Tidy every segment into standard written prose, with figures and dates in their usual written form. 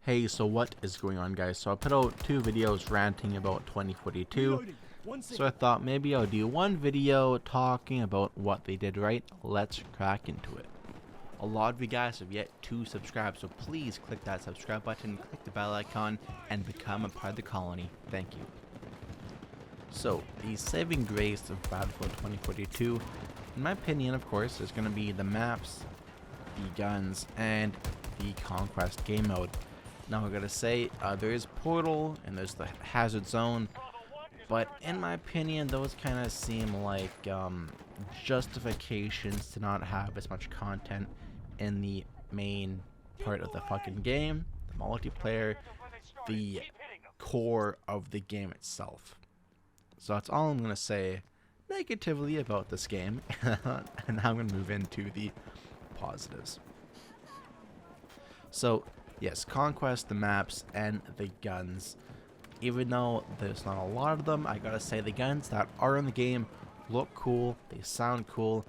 Hey, so what is going on, guys? So I put out 2 videos ranting about 2042, so I thought maybe I'll do one video talking about what they did right. Let's crack into it. A lot of you guys have yet to subscribe, so please click that subscribe button, click the bell icon, and become a part of the colony. Thank you. So, the saving grace of Battlefield 2042, in my opinion, of course, is going to be the maps, the guns, and the Conquest game mode. Now I gotta say, there is Portal and there's the Hazard Zone, but in my opinion, those kind of seem like justifications to not have as much content in the main part of the fucking game, the multiplayer, the core of the game itself. So that's all I'm gonna say negatively about this game, and now I'm gonna move into the positives. So, yes, Conquest, the maps, and the guns. Even though there's not a lot of them, I gotta say the guns that are in the game look cool, they sound cool,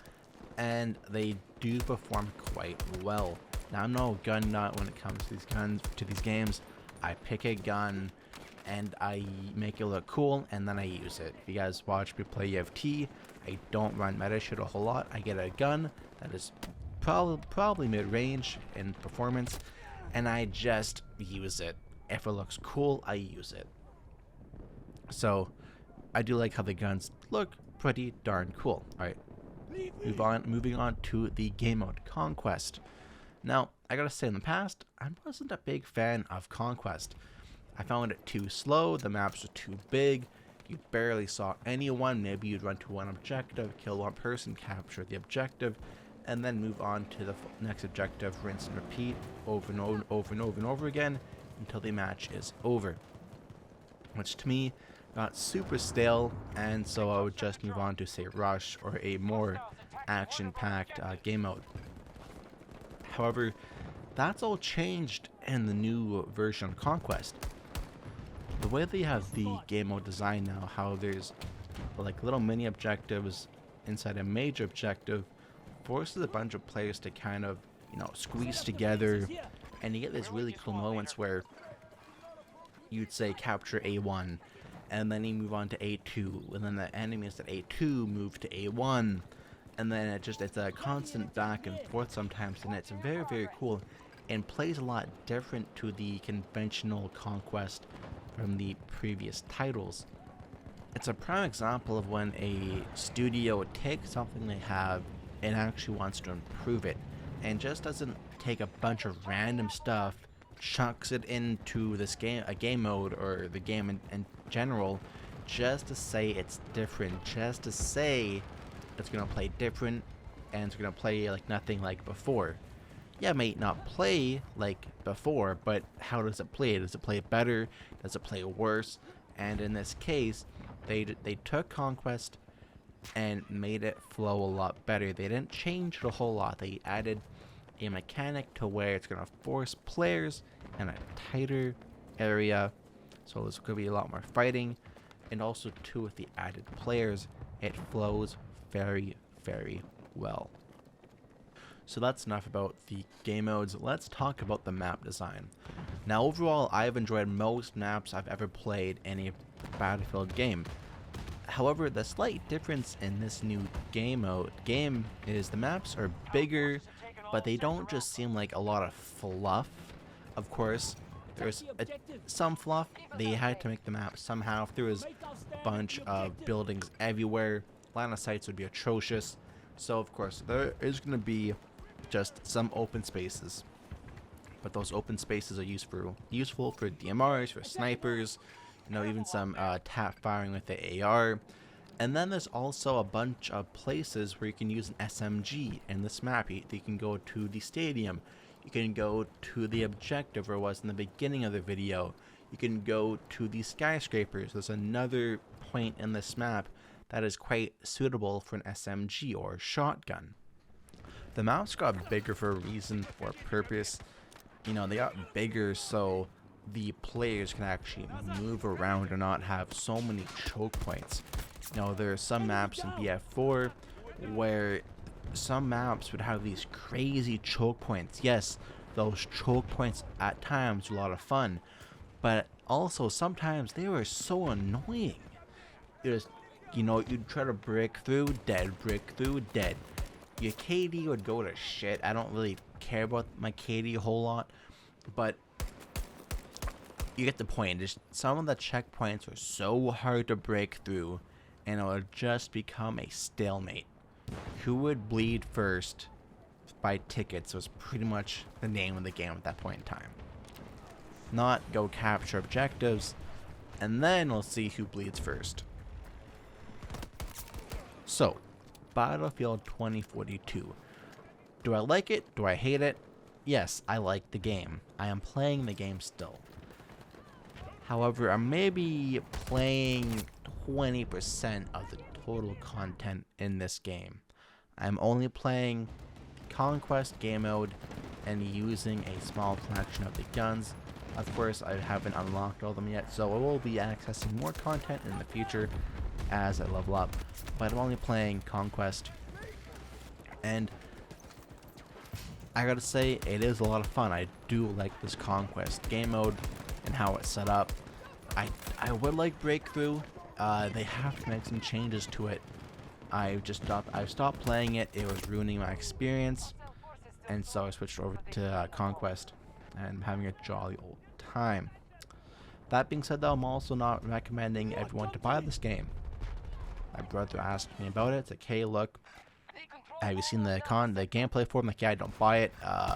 and they do perform quite well. Now, I'm no gun nut when it comes to these games. I pick a gun and I make it look cool, and then I use it. If you guys watch me play EFT, I don't run meta shit a whole lot. I get a gun that is probably mid-range in performance, and I just use it. If it looks cool, I use it. So I do like how the guns look pretty darn cool. Alright, moving on to the game mode, Conquest. Now, I gotta say, in the past, I wasn't a big fan of Conquest. I found it too slow, the maps were too big, you barely saw anyone. Maybe you'd run to one objective, kill one person, capture the objective, and then move on to the next objective, rinse and repeat over and over again until the match is over. Which to me got super stale, and so I would just move on to, say, Rush or a more action-packed game mode. However, that's all changed in the new version of Conquest. The way they have the game mode design now, how there's like little mini objectives inside a major objective, forces a bunch of players to kind of, squeeze together, and you get these really cool moments where you'd say capture A1, and then you move on to A2, and then the enemies at A2 move to A1, and then it's a constant back and forth sometimes, and it's very, very cool, and plays a lot different to the conventional Conquest from the previous titles. It's a prime example of when a studio takes something they have and actually wants to improve it, and just doesn't take a bunch of random stuff, chucks it into this game, a game mode, or the game in general, just to say it's different, just to say it's gonna play different, and it's gonna play like nothing like before. Yeah, it may not play like before, but how does it play? Does it play better? Does it play worse? And in this case, they took Conquest and made it flow a lot better. They didn't change it a whole lot. They added a mechanic to where it's gonna force players in a tighter area, so there's gonna be a lot more fighting, and also too, with the added players, it flows very, very well. So that's enough about the game modes. Let's talk about the map design. Now, overall, I've enjoyed most maps I've ever played in a Battlefield game. However, the slight difference in this new game is the maps are bigger, but they don't just seem like a lot of fluff. Of course, there's some fluff. They had to make the map somehow. If there was a bunch of buildings everywhere, line of sights would be atrocious. So of course, there is going to be just some open spaces. But those open spaces are useful for DMRs, for snipers, even some tap firing with the AR. And then there's also a bunch of places where you can use an SMG in this map. You can go to the stadium, you can go to the objective where it was in the beginning of the video, you can go to the skyscrapers. There's another point in this map that is quite suitable for an SMG or shotgun. The maps got bigger for a reason, for a purpose. They got bigger so the players can actually move around and not have so many choke points. There are some maps in BF4 where some maps would have these crazy choke points. Yes, those choke points at times were a lot of fun, but also sometimes they were so annoying. It was, you know, you'd try to break through, dead, break through, dead. Your KD would go to shit. I don't really care about my KD a whole lot, but you get the point. Just some of the checkpoints were so hard to break through, and it would just become a stalemate. Who would bleed first by tickets was pretty much the name of the game at that point in time. Not go capture objectives, and then we'll see who bleeds first. So, Battlefield 2042. Do I like it? Do I hate it? Yes, I like the game. I am playing the game still. However, I'm maybe playing 20% of the total content in this game. I'm only playing Conquest game mode and using a small fraction of the guns. Of course, I haven't unlocked all of them yet, so I will be accessing more content in the future as I level up. But I'm only playing Conquest, and I gotta say, it is a lot of fun. I do like this Conquest game mode and how it's set up. I would like Breakthrough. They have to make some changes to it. I've stopped playing it. It was ruining my experience, and so I switched over to Conquest, and I'm having a jolly old time. That being said, though, I'm also not recommending everyone to buy this game. My brother asked me about it. It's like, hey, look, have you seen the gameplay for it? I'm like, yeah, I don't buy it.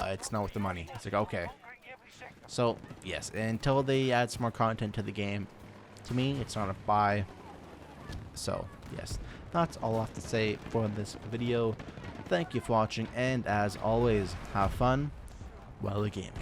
It's not worth the money. It's like, okay. So, yes, until they add some more content to the game, to me, it's not a buy. So, yes, that's all I have to say for this video. Thank you for watching, and as always, have fun while gaming.